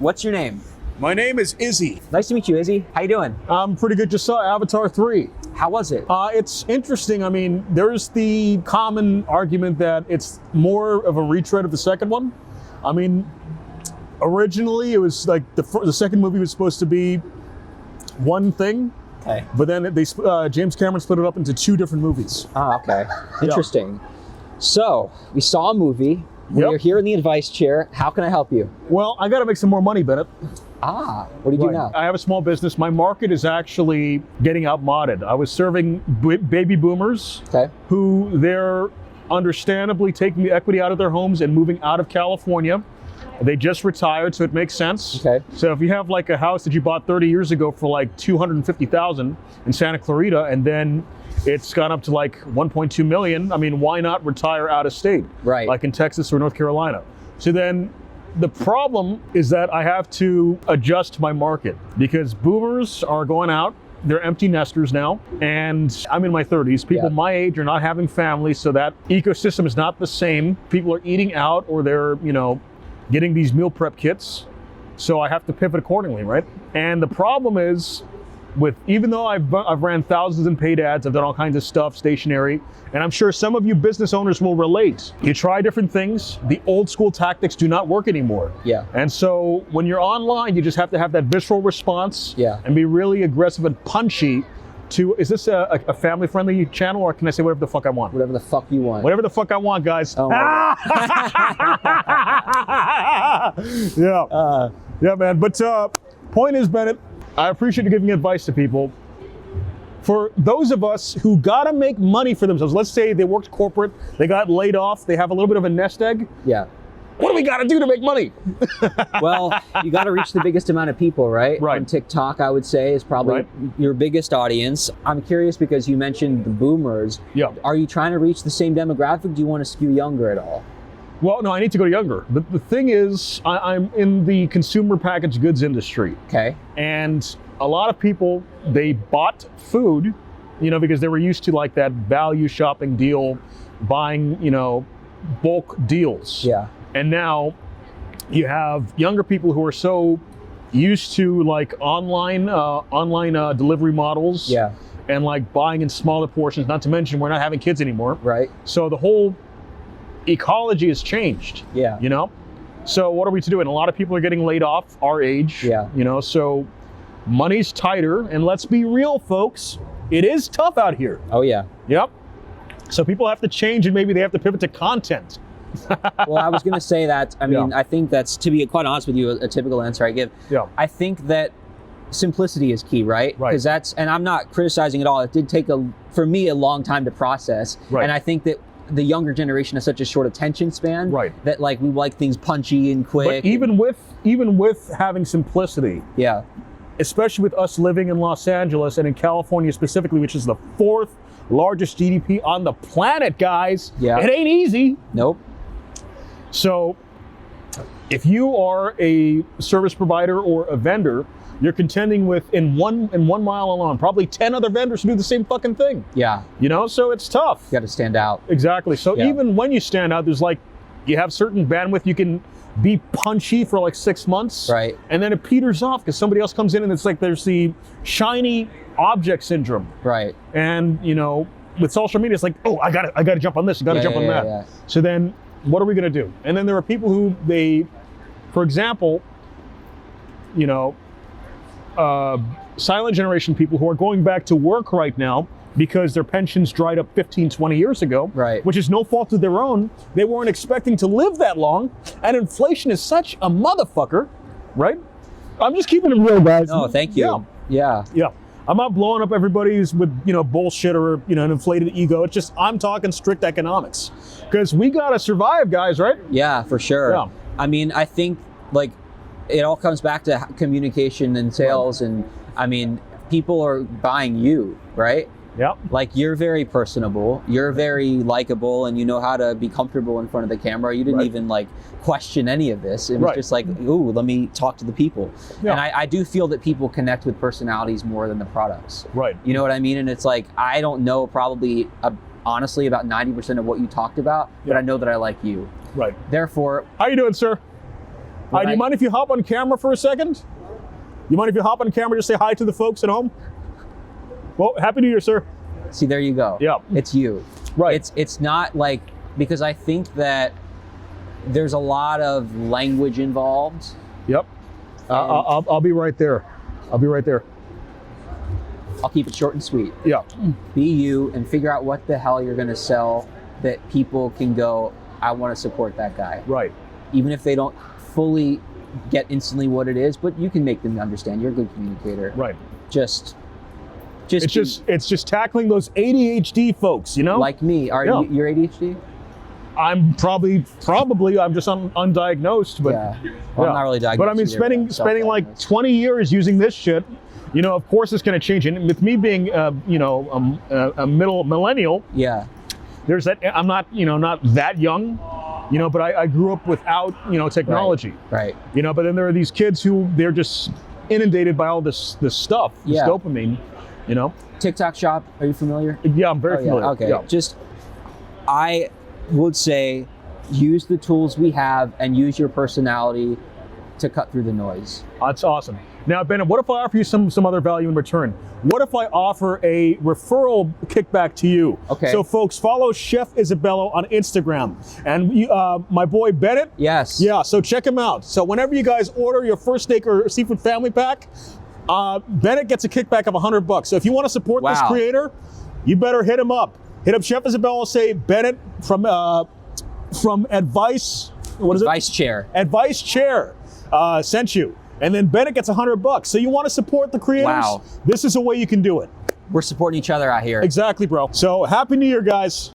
What's your name? My name is Izzy. Nice to meet you, Izzy. How you doing? I'm pretty good. Just saw Avatar 3. How was it? It's interesting. I mean, there's the common argument that it's more of a retread of the second one. I mean, originally it was like the second movie was supposed to be one thing. Okay. But then James Cameron split it up into two different movies. Oh, okay. Interesting. Yeah. So, we saw a movie. We're here in the advice chair. How can I help you? Well, I got to make some more money, Bennett. What do you do now? I have a small business. My market is actually getting outmoded. I was serving baby boomers who they're understandably taking the equity out of their homes and moving out of California. They just retired, so it makes sense. Okay. So if you have like a house that you bought 30 years ago for like $250,000 in Santa Clarita, and then it's gone up to like 1.2 million, I mean, why not retire out of state? Right. Like in Texas or North Carolina. So then the problem is that I have to adjust my market because boomers are going out. They're empty nesters now, and I'm in my 30s. People my age are not having families, so that ecosystem is not the same. People are eating out, or they're, getting these meal prep kits. So I have to pivot accordingly, right? And the problem is, even though I've ran thousands in paid ads, I've done all kinds of stuff, stationary, and I'm sure some of you business owners will relate. You try different things. The old school tactics do not work anymore. Yeah. And so when you're online, you just have to have that visceral response and be really aggressive and punchy. Is this a family-friendly channel, or can I say whatever the fuck I want? Whatever the fuck you want. Whatever the fuck I want, guys. Oh, yeah, man. But point is, Bennett, I appreciate you giving advice to people. For those of us who gotta make money for themselves, let's say they worked corporate, they got laid off, they have a little bit of a nest egg. Yeah. What do we gotta do to make money? Well, you gotta reach the biggest amount of people, right? Right. On TikTok, I would say, is probably your biggest audience. I'm curious because you mentioned the boomers. Yeah. Are you trying to reach the same demographic? Do you want to skew younger at all? Well, no, I need to go younger. But the thing is, I'm in the consumer packaged goods industry. Okay. And a lot of people, they bought food, because they were used to like that value shopping deal, buying, bulk deals. Yeah. And now you have younger people who are so used to like online delivery models. Yeah. And like buying in smaller portions, not to mention we're not having kids anymore. Right. So the whole ecology has changed. Yeah. So what are we to do? And a lot of people are getting laid off our age. Yeah. So money's tighter, and let's be real, folks. It is tough out here. Oh yeah. Yep. So people have to change, and maybe they have to pivot to content. Well, I was going to say that. I mean, I think that's, to be quite honest with you, a typical answer I give. Yeah. I think that simplicity is key, right? Right. Because and I'm not criticizing at all. It did take for me a long time to process. Right. And I think that the younger generation has such a short attention span. Right. That like we like things punchy and quick. But even with having simplicity. Yeah. Especially with us living in Los Angeles and in California specifically, which is the 4th largest GDP on the planet, guys. Yeah. It ain't easy. Nope. So if you are a service provider or a vendor, you're contending with in one mile alone, probably 10 other vendors who do the same fucking thing. Yeah. So it's tough. You got to stand out. Exactly. So even when you stand out, there's like, you have certain bandwidth, you can be punchy for like 6 months. Right. And then it peters off because somebody else comes in and it's like there's the shiny object syndrome. Right. And with social media, it's like, oh, I gotta jump on this, I gotta jump on that. Yeah. So then what are we gonna do? And then there are people who for example, silent generation people who are going back to work right now because their pensions dried up 15, 20 years ago, right? Which is no fault of their own. They weren't expecting to live that long, and inflation is such a motherfucker, right? I'm just keeping it real, guys. Oh, thank you. Yeah. I'm not blowing up everybody's with bullshit or an inflated ego. It's just I'm talking strict economics because we gotta survive, guys, right? Yeah, for sure. Yeah. I mean, I think like it all comes back to communication and sales, and I mean, people are buying you, right? Yeah. Like you're very personable, you're very likable, and you know how to be comfortable in front of the camera. You didn't even like question any of this. It was just like, ooh, let me talk to the people. Yeah. And I do feel that people connect with personalities more than the products. Right. You know what I mean? And it's like, I don't know probably honestly about 90% of what you talked about, but I know that I like you. Right. Therefore. How you doing, sir? Do you mind if you hop on camera for a second? You mind if you hop on camera, just say hi to the folks at home? Well, Happy New Year, sir. See, there you go. Yeah. It's you. Right. It's not like, because I think that there's a lot of language involved. Yep. I'll be right there. I'll be right there. I'll keep it short and sweet. Yeah. Be you and figure out what the hell you're going to sell that people can go, I want to support that guy. Right. Even if they don't fully get instantly what it is, but you can make them understand. You're a good communicator. Right. It's just tackling those ADHD folks, you know? Like me. You're ADHD? I'm probably I'm just undiagnosed, but yeah. Well, I'm not really diagnosed. But I mean, spending like 20 years using this shit, you know, of course it's going to change. And with me being, you know, a middle millennial, yeah, there's that. I'm not, you know, not that young, you know, but I grew up without, you know, technology, right? You know, but then there are these kids who they're just inundated by all this stuff, this dopamine, you know. TikTok Shop, are you familiar? Yeah, I'm very familiar. Yeah. Okay, yeah. I would say use the tools we have and use your personality to cut through the noise. That's awesome. Now, Bennett, what if I offer you some other value in return? What if I offer a referral kickback to you? Okay. So, folks, follow Chef Isabelo on Instagram. And my boy Bennett? Yes. Yeah, so check him out. So whenever you guys order your first steak or seafood family pack, Bennett gets a kickback of $100. So if you want to support this creator, you better hit him up. Hit up Chef Isabelo, say Bennett from Advice, what is it? Advice Chair. Advice Chair sent you. And then Bennett gets $100. So you want to support the creators? Wow. This is a way you can do it. We're supporting each other out here. Exactly, bro. So Happy New Year, guys.